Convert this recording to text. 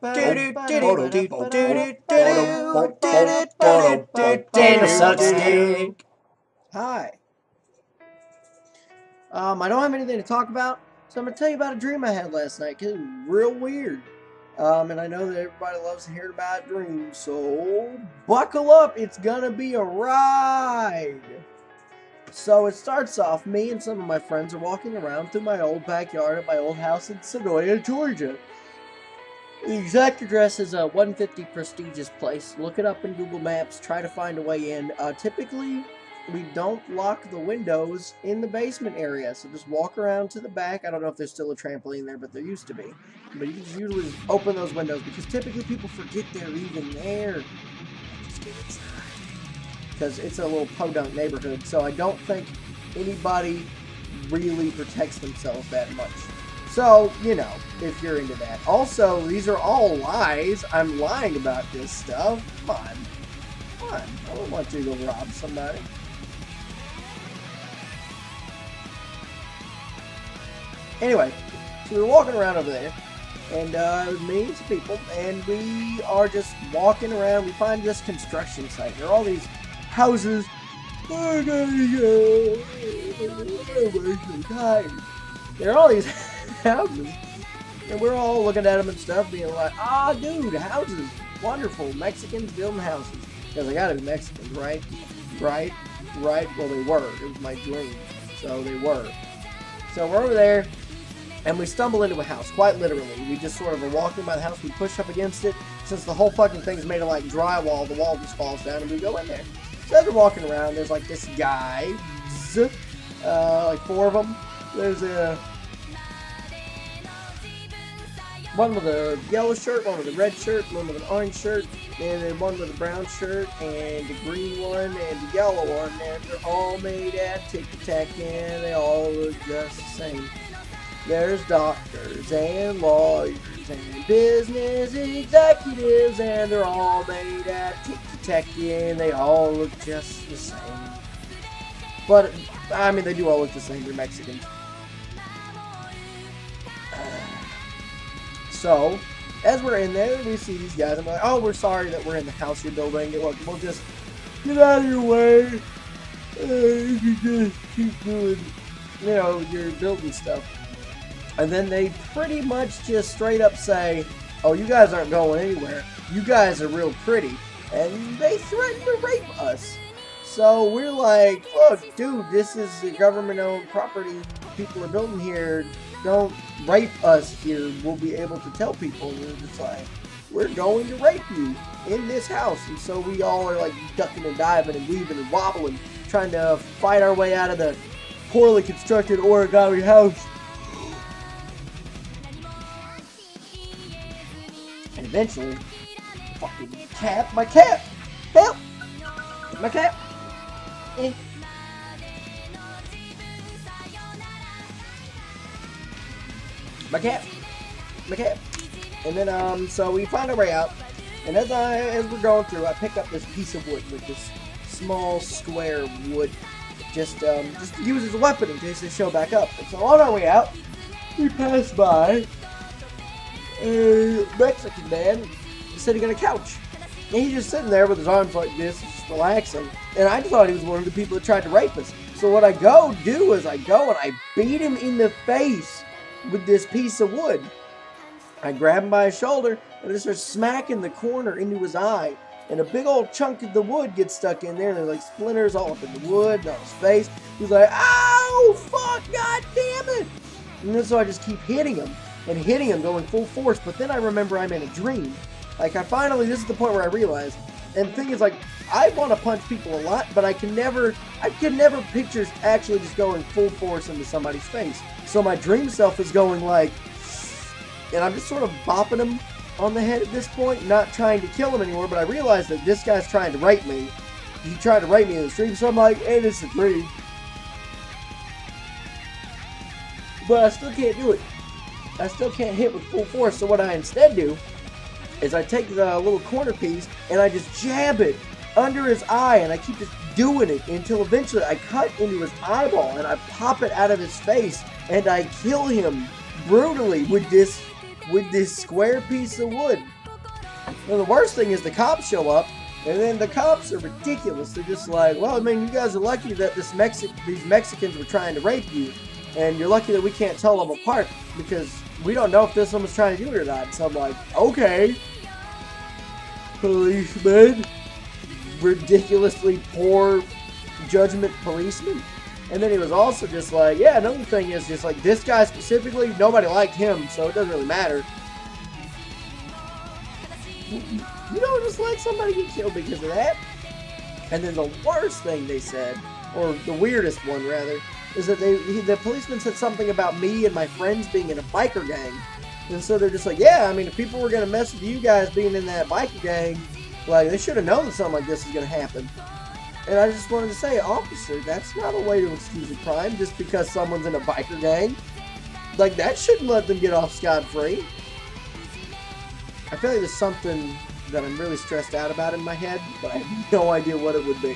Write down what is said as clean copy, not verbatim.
Daniel sucks dick. Hi. I don't have anything to talk about, so I'm gonna tell you about a dream I had last night. 'Cause it was real weird. And I know that everybody loves to hear about dreams, so buckle up. It's gonna be a ride. So it starts off, me and some of my friends are walking around through my old backyard at my old house in Senoia, Georgia. The exact address is 150 Prestigious Place. Look it up in Google Maps. Try to find a way in. Typically, we don't lock the windows in the basement area, so just walk around to the back. I don't know if there's still a trampoline there, but there used to be. But you can just usually just open those windows because typically people forget they're even there. Just get inside. Because it's a little podunk neighborhood, so I don't think anybody really protects themselves that much. So, you know, if you're into that. Also, these are all lies. I'm lying about this stuff. Come on. Come on. I don't want you to go rob somebody. Anyway, so we were walking around over there, and it was me and some people, and we are just walking around. We find this construction site. There are all these houses. I gotta go. I'm tired. There are all these houses, and we're all looking at them and stuff, being like, "Ah, dude, houses, wonderful. Mexicans building houses." Because they gotta be Mexicans, right? Right. Well, they were. It was my dream, so they were. So we're over there, and we stumble into a house, quite literally. We just sort of are walking by the house. We push up against it. Since the whole fucking thing is made of like drywall, the wall just falls down, and we go in there. So as we're walking around, there's like this guy, like four of them. There's one with a yellow shirt, one with a red shirt, one with an orange shirt, and then one with a brown shirt, and a green one, and a yellow one, and they're all made at tick-tack, and they all look just the same. There's doctors and lawyers and business executives, and they're all made at tick-tack, and they all look just the same. But, I mean, they do all look the same. They're Mexicans. So, as we're in there, we see these guys, and we're like, "Oh, we're sorry that we're in the house you're building. Look, we'll just get out of your way. You can just keep doing, you know, your building stuff." And then they pretty much just straight up say, "Oh, you guys aren't going anywhere. You guys are real pretty." And they threaten to rape us. So we're like, "Look, dude, this is a government-owned property. People are building here. Don't rape us here. We'll be able to tell people." And we're just like, "We're going to rape you in this house." And so we all are like ducking and diving and weaving and wobbling, trying to fight our way out of the poorly constructed origami house. And eventually, fucking cap, my cap, help, my cap. My cat. And then, so we find our way out, and as we're going through, I pick up this piece of wood, with this small square wood, just to use as a weapon in case they show back up. And so on our way out, we pass by a Mexican man sitting on a couch. And he's just sitting there with his arms like this, just relaxing. And I thought he was one of the people that tried to rape us. So what I do is I go and I beat him in the face with this piece of wood. I grab him by his shoulder and I just start smacking the corner into his eye. And a big old chunk of the wood gets stuck in there, and there's like splinters all up in the wood and on his face. He's like, "Ow, fuck, god damn it." And then so I just keep hitting him, going full force. But then I remember I'm in a dream. Like, this is the point where I realize, and the thing is, like, I want to punch people a lot, but I can never picture actually just going full force into somebody's face. So my dream self is going like, and I'm just sort of bopping him on the head at this point, not trying to kill him anymore, but I realize that this guy's trying to rape me. He tried to rape me in the stream, so I'm like, "Hey, this is a dream." But I still can't do it. I still can't hit with full force, so what I instead do is I take the little corner piece and I just jab it under his eye, and I keep just doing it until eventually I cut into his eyeball and I pop it out of his face, and I kill him brutally with this with this square piece of wood. Well, the worst thing is the cops show up, and then the cops are ridiculous. They're just like, well, I mean, you guys are lucky that these Mexicans were trying to rape you, and you're lucky that we can't tell them apart because we don't know if this one was trying to do it or not. So I'm like, okay, policeman, ridiculously poor judgment policeman. And then he was also just like, yeah, another thing is just like this guy specifically, nobody liked him, so it doesn't really matter. You don't just let somebody get killed because of that. And then the worst thing they said, or the weirdest one rather, is that the policeman said something about me and my friends being in a biker gang. And so they're just like, yeah, I mean, if people were going to mess with you guys being in that biker gang, like, they should have known that something like this is going to happen. And I just wanted to say, officer, that's not a way to excuse a crime just because someone's in a biker gang. Like, that shouldn't let them get off scot-free. I feel like there's something that I'm really stressed out about in my head, but I have no idea what it would be.